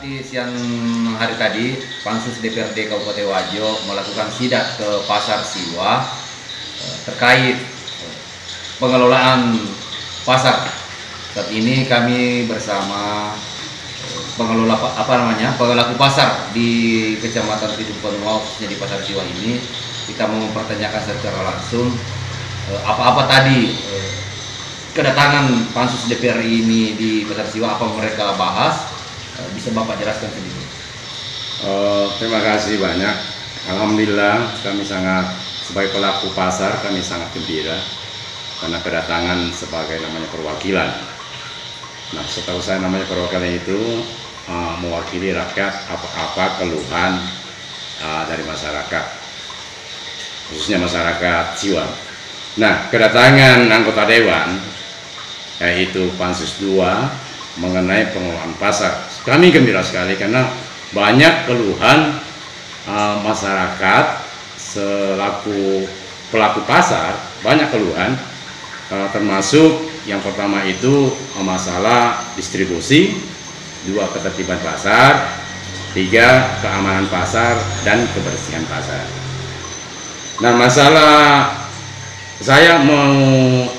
di siang hari tadi, Pansus DPRD Kabupaten Wajo melakukan sidak ke Pasar Siwa terkait pengelolaan pasar. Saat ini kami bersama pengelola pelaku pasar di Kecamatan Tidung Benua, khususnya di Pasar Siwa ini. Kita mau mempertanyakan secara langsung apa-apa tadi kedatangan Pansus DPR ini di Pasar Siwa, apa mereka bahas. Bisa Bapak jelaskan sedikit? Terima kasih banyak. Alhamdulillah kami sebagai pelaku pasar kami sangat gembira karena kedatangan sebagai namanya perwakilan. Nah, setahu saya namanya perwakilan itu mewakili rakyat apa keluhan dari masyarakat, khususnya masyarakat Siwa. Nah, kedatangan anggota dewan yaitu Pansus 2 mengenai pengelolaan pasar, kami gembira sekali karena banyak keluhan masyarakat selaku pelaku pasar, banyak keluhan, termasuk yang pertama itu masalah distribusi, 2 ketertiban pasar, 3 keamanan pasar dan kebersihan pasar. Nah, masalah saya mau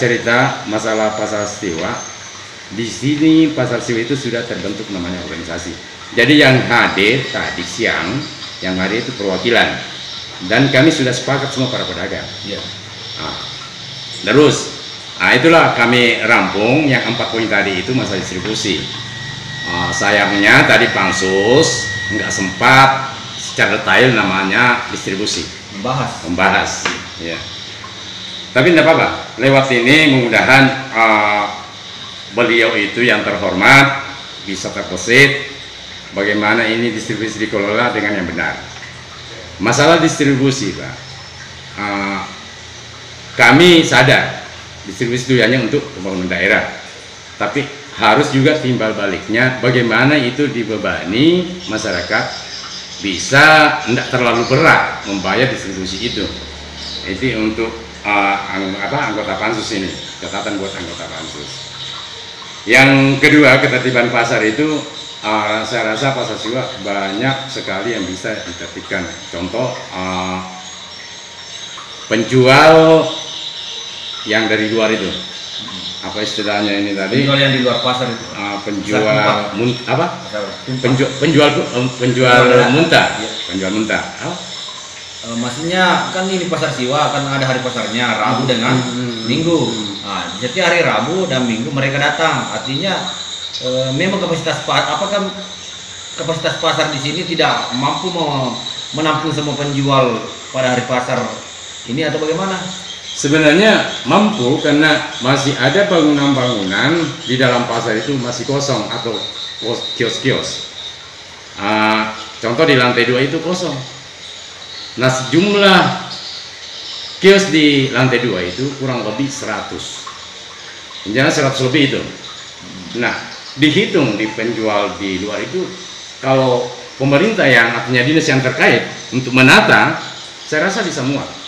cerita masalah Pasar Siwa. Di sini Pasar Siwa itu sudah terbentuk namanya organisasi. Jadi yang hadir tadi siang, yang hadir itu perwakilan, dan kami sudah sepakat semua para pedagang. Ya. Terus, itulah kami rampung yang 4 poin tadi itu masalah distribusi. Sayangnya tadi Pansus nggak sempat secara detail namanya distribusi. Membahas. Ya. Tapi tidak apa-apa. Lewat ini mudah-mudahan beliau itu yang terhormat bisa terbesit bagaimana ini distribusi dikelola dengan yang benar. Masalah distribusi, Pak, kami sadar distribusi itu hanya untuk pembangunan daerah, tapi harus juga timbal baliknya bagaimana itu dibebani masyarakat bisa tidak terlalu berat membayar distribusi itu. Itu untuk anggota Pansus ini, catatan buat anggota Pansus. Yang kedua, ketertiban pasar itu saya rasa Pasar Siwa banyak sekali yang bisa ditertibkan. Contoh, penjual yang dari luar itu, apa istilahnya ini tadi? Penjual yang di luar pasar itu. Penjual muntah. Penjual muntah. Maksudnya kan ini Pasar Siwa kan ada hari pasarnya Rabu dengan Minggu. Nah, setiap hari Rabu dan Minggu mereka datang. Artinya memang kapasitas pasar di sini tidak mampu menampung semua penjual pada hari pasar ini atau bagaimana? Sebenarnya mampu karena masih ada bangunan-bangunan di dalam pasar itu masih kosong atau kios-kios. Contoh di lantai 2 itu kosong. Nah, jumlah kios di lantai 2 itu kurang lebih 100. Jangan 100 lebih itu. Nah, dihitung di penjual di luar itu, kalau pemerintah yang artinya dinas yang terkait untuk menata, saya rasa bisa muat.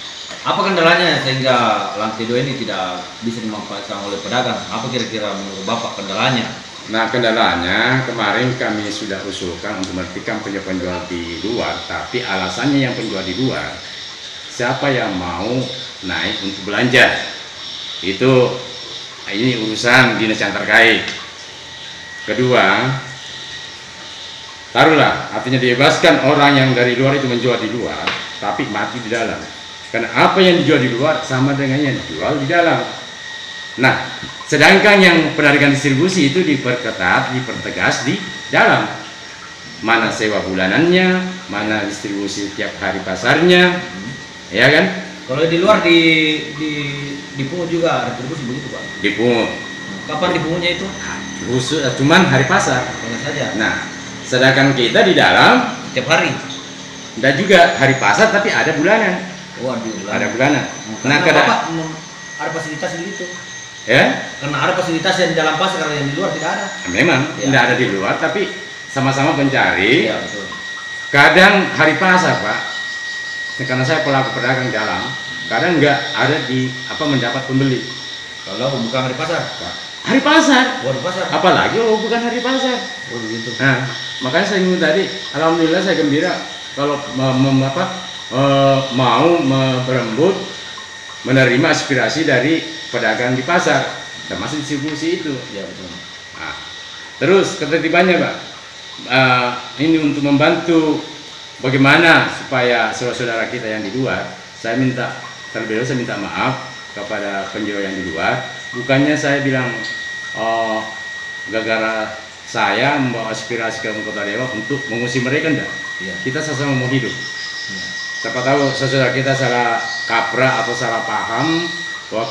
Apa kendalanya sehingga lantai 2 ini tidak bisa dimanfaatkan oleh pedagang? Apa kira-kira menurut Bapak kendalanya? Nah, kendalanya kemarin kami sudah usulkan untuk menghentikan penjual di luar, tapi alasannya yang penjual di luar, siapa yang mau naik untuk belanja? Ini urusan dinas yang terkait. Kedua, taruhlah, artinya dibebaskan orang yang dari luar itu menjual di luar, tapi mati di dalam. Karena apa yang dijual di luar sama dengan yang dijual di dalam. Nah, sedangkan yang penarikan distribusi itu diperketat, dipertegas di dalam. Mana sewa bulanannya, mana distribusi tiap hari pasarnya, ya kan? Kalau di luar dipungut juga retribusi begitu, Pak? Dipungut. Kapan dipungutnya itu? Khusus, cuman hari pasar. Mana saja? Nah, sedangkan kita di dalam tiap hari. Dan juga hari pasar tapi ada bulanan. Waduh, ada bulanan. Nah, Bapak ada fasilitas begitu. Ya? Karena ada fasilitas yang di dalam pasar, karena yang di luar tidak ada. Memang tidak ada di luar, tapi sama-sama mencari. Ya, betul. Kadang hari pasar, Pak, karena saya pelaku pedagang dalam, kadang nggak ada mendapat pembeli. Kalau bukan hari pasar, Pak. hari pasar. Waduh, pasar. Apalagi kalau bukan hari pasar. Oh begitu. Nah, makanya saya ngomong tadi, alhamdulillah saya gembira kalau mau berembut menerima aspirasi dari pedagang di pasar, termasuk distribusi itu. Ya betul. Nah, terus ketertibannya, Pak, ini untuk membantu bagaimana supaya saudara-saudara kita yang di luar, saya minta terlebih dahulu saya minta maaf kepada penjual yang di luar. Bukannya saya bilang gara-gara saya membawa aspirasi ke Kota Depok untuk mengusir mereka, enggak. Iya. Kita sama-sama mau hidup. Iya. Siapa tahu saudara kita salah kaprah atau salah paham bahwa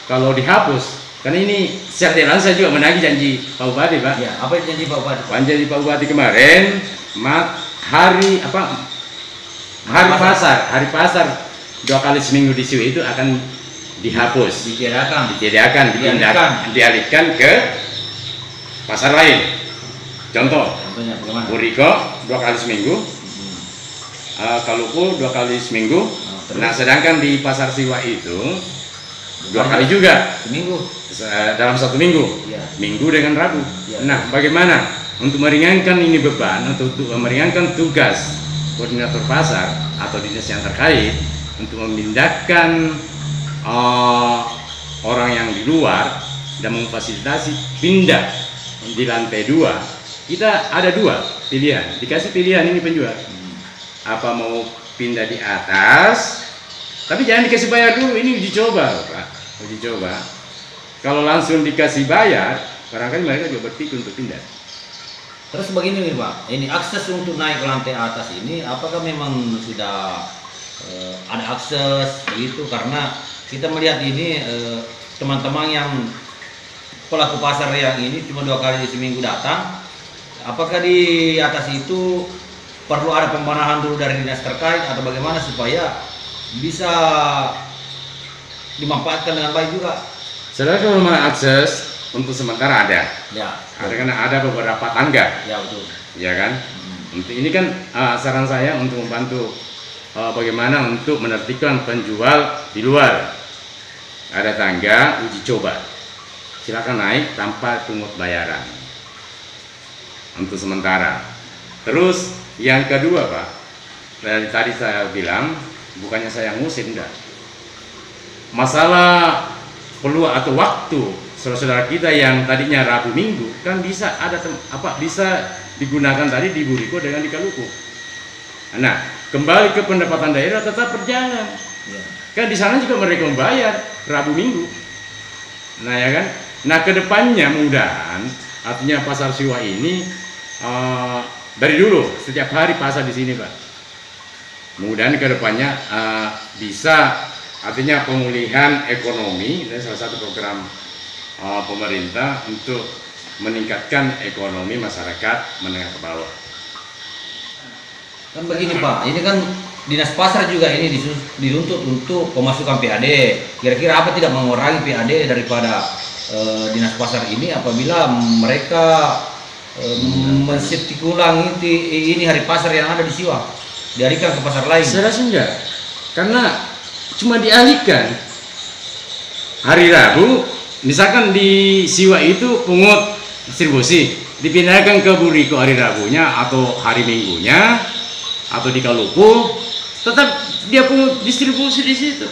kalau dihapus, karena ini setelan saya juga menagih janji Pak Bupati, Pak. Ya, apa yang janji Pak Bupati? Janji Pak Bupati kemarin, hari pasar 2 kali seminggu di Siwa itu akan dihapus, ditiadakan, dialihkan ke pasar lain. Contohnya bagaimana? Buriko 2 kali seminggu, Kaluku 2 kali seminggu. Nah, sedangkan di pasar Siwa itu 2 kali juga seminggu, dalam 1 minggu, ya. Minggu dengan Rabu. Ya. Nah, bagaimana untuk meringankan ini beban atau untuk meringankan tugas koordinator pasar atau dinas yang terkait untuk memindahkan orang yang di luar dan memfasilitasi pindah di lantai 2. Kita ada 2 pilihan, dikasih pilihan ini penjual, apa mau pindah di atas, tapi jangan dikasih bayar dulu, ini uji coba, Pak, uji coba. Kalau langsung dikasih bayar, barangkali mereka juga berpikir untuk pindah. Terus begini nih Pak, ini akses untuk naik ke lantai atas ini, apakah memang sudah ada akses begitu? Karena kita melihat ini teman-teman yang pelaku pasar yang ini cuma 2 kali seminggu datang. Apakah di atas itu perlu ada pembenahan dulu dari dinas terkait atau bagaimana supaya bisa dimanfaatkan dengan baik juga? Saudara, kalau akses untuk sementara ada. Ya. Ada karena ada beberapa tangga. Ya betul. Ya kan. Untuk ini kan saran saya untuk membantu bagaimana untuk menertibkan penjual di luar. Ada tangga uji coba. Silakan naik tanpa pungut bayaran. Untuk sementara. Terus yang kedua, Pak, dari tadi saya bilang bukannya saya ngusir, enggak. Masalah peluang atau waktu saudara-saudara kita yang tadinya Rabu Minggu kan bisa ada bisa digunakan tadi di Buriko dengan di Kaluku. Nah, kembali ke pendapatan daerah tetap berjalan. Ya. Kan di sana juga mereka membayar Rabu Minggu. Nah, ya kan. Nah, kedepannya mudahan artinya pasar Siwa ini dari dulu setiap hari pasar di sini, Pak. Mudahan kedepannya bisa artinya pemulihan ekonomi dan salah satu program pemerintah untuk meningkatkan ekonomi masyarakat menengah ke bawah. Kan begini Pak, ini kan dinas pasar juga ini dituntut untuk pemasukan PAD. Kira-kira apa tidak mengurangi PAD daripada dinas pasar ini apabila mereka mensetik ulang ini hari pasar yang ada di Siwa dialihkan ke pasar lain? Saya rasa enggak, karena cuma dialihkan hari Rabu, misalkan di Siwa itu pungut distribusi, dipindahkan ke Buriko hari Rabunya atau hari Minggunya atau di Kaluku, tetap dia pungut distribusi di situ.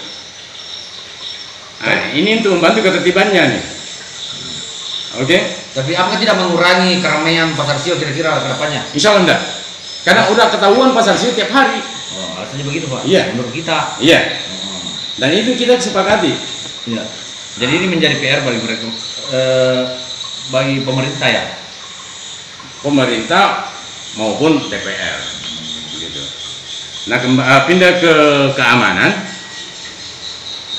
Nah, ini untuk membantu ketertibannya nih. Oke. Tapi apakah tidak mengurangi keramaian pasar Siwa kira-kira ke depannya? Insya Allah enggak. Karena udah ketahuan pasar Siwa tiap hari. Oh, alasannya begitu Pak? Iya. Menurut kita. Iya. Dan itu kita sepakati. Iya. Jadi ini menjadi PR bagi mereka, bagi pemerintah ya. Pemerintah maupun DPR. Gitu. Nah, pindah ke keamanan.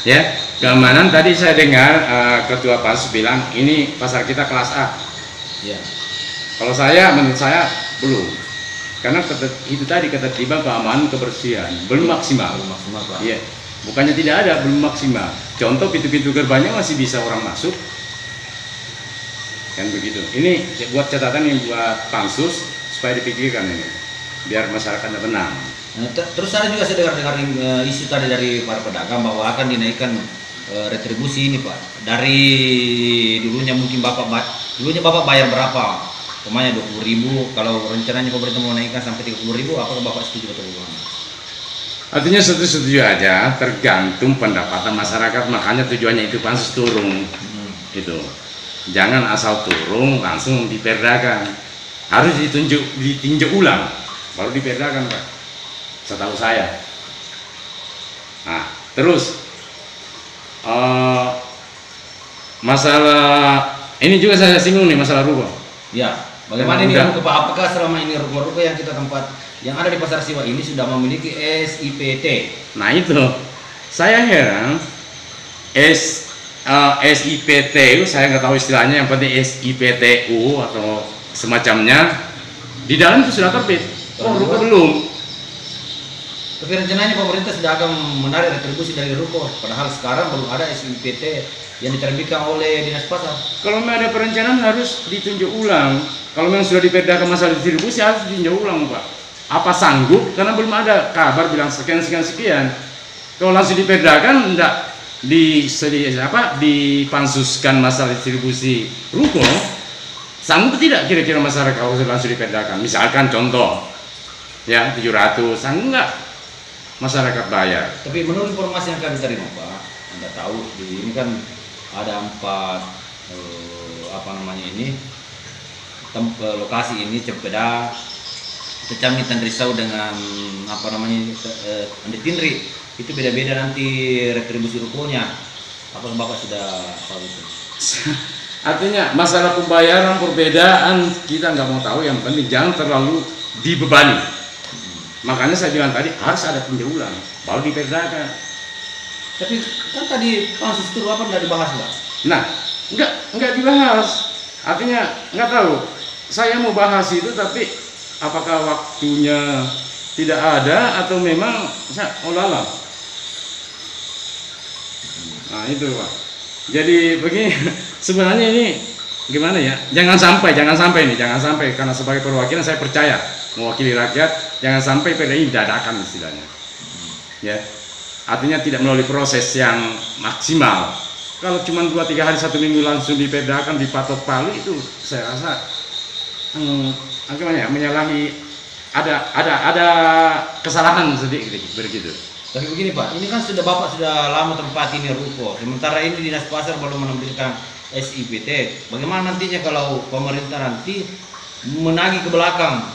Ya. Keamanan tadi saya dengar Ketua Pansus bilang ini pasar kita kelas A. Ya. Kalau menurut saya belum, karena itu tadi ketertiban, keamanan, kebersihan belum maksimal. Belum maksimal Pak. Iya, bukannya tidak ada, belum maksimal. Contoh pintu-pintu gerbangnya masih bisa orang masuk, kan begitu. Ini buat catatan yang buat Pansus supaya dipikirkan ini, biar masyarakatnya tenang. Terus ada juga saya dengar isu tadi dari para pedagang bahwa akan dinaikkan retribusi ini Pak. Dari dulunya mungkin dulunya Bapak bayar berapa? Pokoknya 20.000, kalau rencananya pemerintah mau naikkan sampai 30.000, apakah Bapak setuju atau bagaimana? Artinya setuju aja, tergantung pendapatan masyarakat, makanya tujuannya itu pansus turun. Itu jangan asal turun langsung diperdakan, harus ditinjau ulang baru diperdakan Pak, setahu saya. Nah terus masalah ini juga saya singgung nih, masalah ruko. Ya, bagaimana ini ruko Pak? Apakah selama ini ruko-ruko yang kita tempat yang ada di Pasar Siwa ini sudah memiliki SIPT? Nah itu saya heran, SIPT itu saya nggak tahu istilahnya, yang penting SIPTU atau semacamnya di dalam itu sudah terbit. Oh ruko belum. Tapi rencananya pemerintah sudah akan menarik retribusi dari ruko, padahal sekarang belum ada SIPT yang diterbitkan oleh Dinas Pasar. Kalau memang ada perencanaan harus ditinjau ulang. Kalau memang sudah diperdakan masalah distribusi harus ditinjau ulang Pak. Apa sanggup? Karena belum ada kabar bilang sekian. Kalau langsung diperdakan enggak dipansuskan masalah distribusi ruko, sanggup tidak kira-kira masyarakat kalau langsung diperdakan? Misalkan contoh ya 700, sanggup enggak masyarakat bayar? Tapi menurut informasi yang kami terima Pak, Anda tahu ini kan ada 4 lokasi ini, Cempeda, Kecamatan Risau dengan Andi Tinri, itu beda-beda nanti retribusi rukonya. Apakah Bapak sudah tahu itu? Artinya masalah pembayaran perbedaan kita nggak mau tahu, yang penting jangan terlalu dibebani. Makanya saya bilang tadi harus ada tinjau ulang baru diperdakan. Tapi kan tadi pansus itu apa nggak dibahas Pak? Nah nggak dibahas, artinya nggak tahu. Saya mau bahas itu tapi apakah waktunya tidak ada atau memang olalah. Nah itu Pak. Jadi begini, sebenarnya ini gimana ya? Jangan sampai karena sebagai perwakilan saya percaya mewakili rakyat, jangan sampai perda ini dadakan istilahnya. Ya. Artinya tidak melalui proses yang maksimal. Kalau cuma 2-3 hari 1 minggu langsung diperdakan, dipatok palu, itu saya rasa menyalahi, ada kesalahan sedikit begitu. Tapi begini Pak, ini kan Bapak sudah lama tempat ini ruko, sementara ini Dinas Pasar belum menerbitkan SIPT. Bagaimana nantinya kalau pemerintah nanti menagih ke belakang?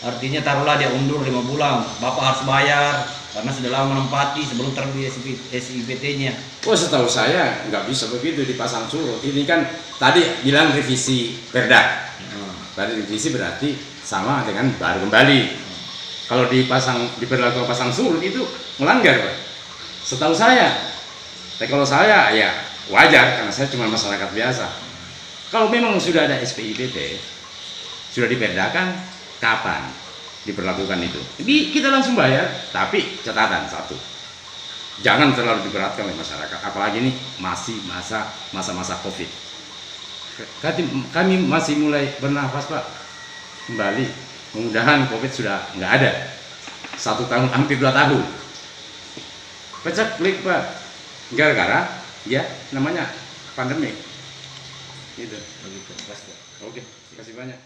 Artinya taruhlah dia undur 5 bulan, Bapak harus bayar karena sudah lama menempati sebelum terbit SIPT-nya. Oh setahu saya nggak bisa begitu dipasang surut. Ini kan tadi bilang revisi perda. Tadi revisi berarti sama dengan baru kembali. Kalau diberlakukan pasang surut itu melanggar Pak. Setahu saya. Tapi kalau saya ya wajar karena saya cuma masyarakat biasa. Kalau memang sudah ada SPIPT, sudah diperdakan, kapan diberlakukan itu? Jadi kita langsung bayar, tapi catatan satu, jangan terlalu diberatkan oleh masyarakat, apalagi ini masih masa-masa COVID. Kami masih mulai bernafas Pak, kembali. Mudah-mudahan COVID sudah nggak ada. 1 tahun, hampir 2 tahun. Pecah klik Pak, gara-gara ya namanya pandemi. Gitu. Begitu. Oke, terima kasih banyak.